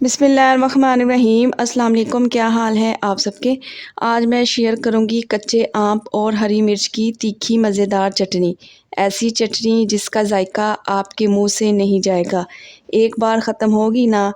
बिस्मिल्लाहिर्रहमानिर्रहीम। अस्सलाम वालेकुम। क्या हाल है आप सबके। आज मैं शेयर करूंगी कच्चे आम और हरी मिर्च की तीखी मज़ेदार चटनी। ऐसी चटनी जिसका जायका आपके मुंह से नहीं जाएगा। एक बार ख़त्म होगी ना,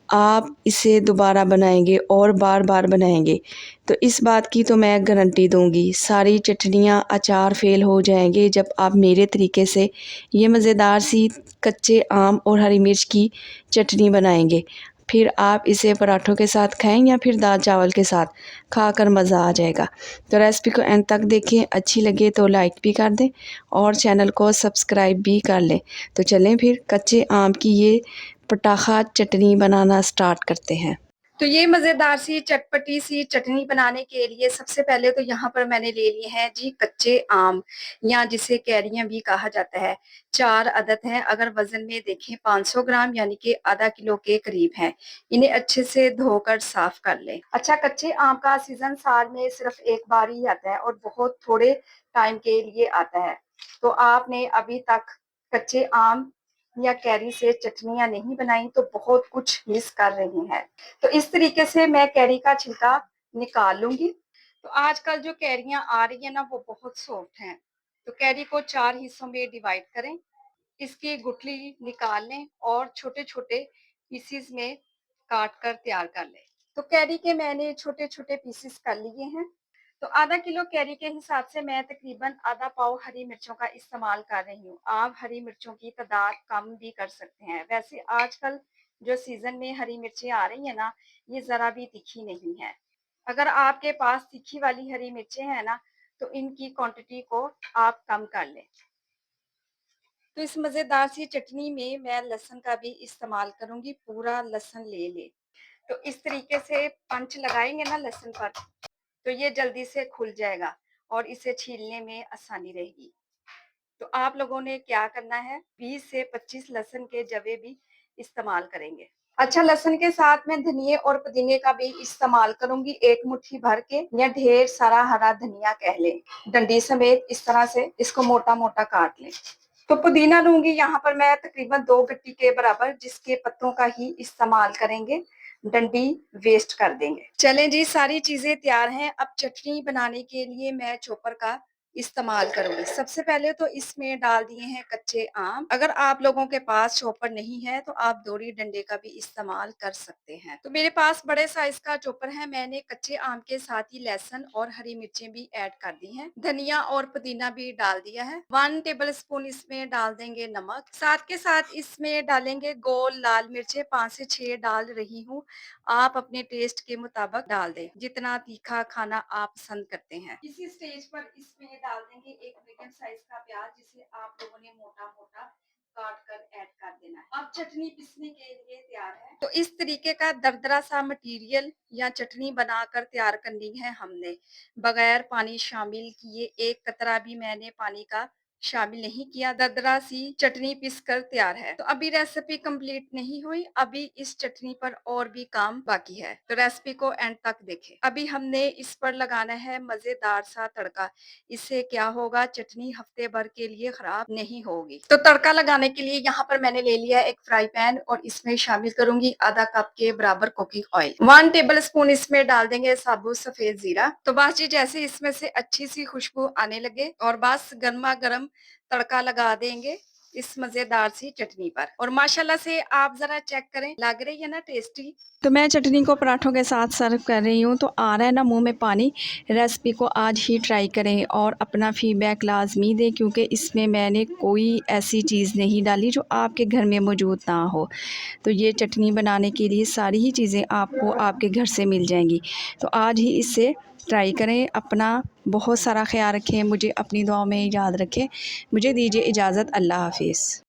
आप इसे दोबारा बनाएंगे और बार बार बनाएंगे। तो इस बात की तो मैं गारंटी दूंगी। सारी चटनियाँ अचार फेल हो जाएंगे जब आप मेरे तरीके से ये मज़ेदार सी कच्चे आम और हरी मिर्च की चटनी बनाएंगे। फिर आप इसे पराठों के साथ खाएं या फिर दाल चावल के साथ, खाकर मज़ा आ जाएगा। तो रेसिपी को एंड तक देखें, अच्छी लगे तो लाइक भी कर दें और चैनल को सब्सक्राइब भी कर लें। तो चलें फिर कच्चे आम की ये पटाखा चटनी बनाना स्टार्ट करते हैं। तो ये मज़ेदार सी चटपटी सी चटनी बनाने के लिए सबसे पहले तो यहाँ पर मैंने ले लिए हैं जी कच्चे आम, या जिसे कैरियां भी कहा जाता है। 4 अदद हैं। अगर वजन में देखें 500 ग्राम यानी कि आधा किलो के करीब हैं। इन्हें अच्छे से धोकर साफ कर लें। अच्छा, कच्चे आम का सीजन साल में सिर्फ एक बार ही आता है और बहुत थोड़े टाइम के लिए आता है। तो आपने अभी तक कच्चे आम या कैरी से चटनियां नहीं बनाई तो बहुत कुछ मिस कर रही हैं। तो इस तरीके से मैं कैरी का छिलका निकाल लूंगी। तो आजकल जो कैरियां आ रही है ना, वो बहुत सॉफ्ट हैं। तो कैरी को 4 हिस्सों में डिवाइड करें, इसकी गुठली निकाल लें और छोटे छोटे पीसीस में काट कर तैयार कर लें। तो कैरी के मैंने छोटे छोटे पीसीस कर लिए हैं। तो आधा किलो कैरी के हिसाब से मैं तकरीबन आधा पाव हरी मिर्चों का इस्तेमाल कर रही हूँ। आप हरी मिर्चों की तादाद कम भी कर सकते हैं। वैसे आजकल जो सीजन में हरी मिर्चें आ रही है ना, ये जरा भी तीखी नहीं है। अगर आपके पास तीखी वाली हरी मिर्चें हैं ना, तो इनकी क्वांटिटी को आप कम कर लें। तो इस मजेदार सी चटनी में मैं लहसुन का भी इस्तेमाल करूंगी। पूरा लहसुन ले ले। तो इस तरीके से पंच लगाएंगे ना लहसुन पर, तो ये जल्दी से खुल जाएगा और इसे छीलने में आसानी रहेगी। तो आप लोगों ने क्या करना है, 20 से 25 लहसुन के जवे भी इस्तेमाल करेंगे। अच्छा, लहसुन के साथ में धनिए और पुदीने का भी इस्तेमाल करूंगी। एक मुट्ठी भर के या ढेर सारा हरा धनिया कह लें, डंडी समेत इस तरह से इसको मोटा मोटा काट लें। तो पुदीना लूंगी यहाँ पर मैं तकरीबन 2 गट्टी के बराबर, जिसके पत्तों का ही इस्तेमाल करेंगे, डंडी वेस्ट कर देंगे। चलें जी, सारी चीजें तैयार हैं। अब चटनी बनाने के लिए मैं चॉपर का इस्तेमाल करूंगी। सबसे पहले तो इसमें डाल दिए हैं कच्चे आम। अगर आप लोगों के पास चॉपर नहीं है तो आप दोरी डंडे का भी इस्तेमाल कर सकते हैं। तो मेरे पास बड़े साइज का चॉपर है। मैंने कच्चे आम के साथ ही लहसुन और हरी मिर्चें भी ऐड कर दी हैं। धनिया और पुदीना भी डाल दिया है। 1 टेबल स्पून इसमें डाल देंगे नमक। साथ के साथ इसमें डालेंगे गोल लाल मिर्चें, 5 से 6 डाल रही हूँ। आप अपने टेस्ट के मुताबिक डाल दें, जितना तीखा खाना आप पसंद करते हैं। इसी स्टेज पर इसमें डाल देंगे एक मीडियम साइज का प्याज, जिसे आप लोगों ने मोटा मोटा काट कर ऐड कर देना है। अब चटनी पीसने के लिए तैयार है। तो इस तरीके का दरदरा सा मटेरियल या चटनी बनाकर तैयार करनी है हमने, बगैर पानी शामिल किए। एक कतरा भी मैंने पानी का शामिल नहीं किया। दरदरा सी चटनी पीसकर तैयार है। तो अभी रेसिपी कंप्लीट नहीं हुई, अभी इस चटनी पर और भी काम बाकी है। तो रेसिपी को एंड तक देखें। अभी हमने इस पर लगाना है मजेदार सा तड़का। इससे क्या होगा, चटनी हफ्ते भर के लिए खराब नहीं होगी। तो तड़का लगाने के लिए यहाँ पर मैंने ले लिया एक फ्राई पैन और इसमें शामिल करूंगी आधा कप के बराबर कुकिंग ऑयल। 1 टेबल स्पून इसमें डाल देंगे साबुत सफेद जीरा। तो बस जी, जैसे इसमें से अच्छी सी खुशबू आने लगे और बस गर्मा गर्म तड़का लगा देंगे इस मजेदार सी चटनी पर। और माशाल्लाह से आप जरा चेक करें, लग रही है ना टेस्टी। तो मैं चटनी को पराठों के साथ सर्व कर रही हूँ, तो आ रहा है ना मुंह में पानी। रेसिपी को आज ही ट्राई करें और अपना फीडबैक लाजमी दें, क्योंकि इसमें मैंने कोई ऐसी चीज़ नहीं डाली जो आपके घर में मौजूद ना हो। तो ये चटनी बनाने के लिए सारी ही चीज़ें आपको आपके घर से मिल जाएंगी। तो आज ही इससे ट्राई करें। अपना बहुत सारा ख्याल रखें, मुझे अपनी दुआओं में याद रखें। मुझे दीजिए इजाज़त। अल्लाह हाफिज़।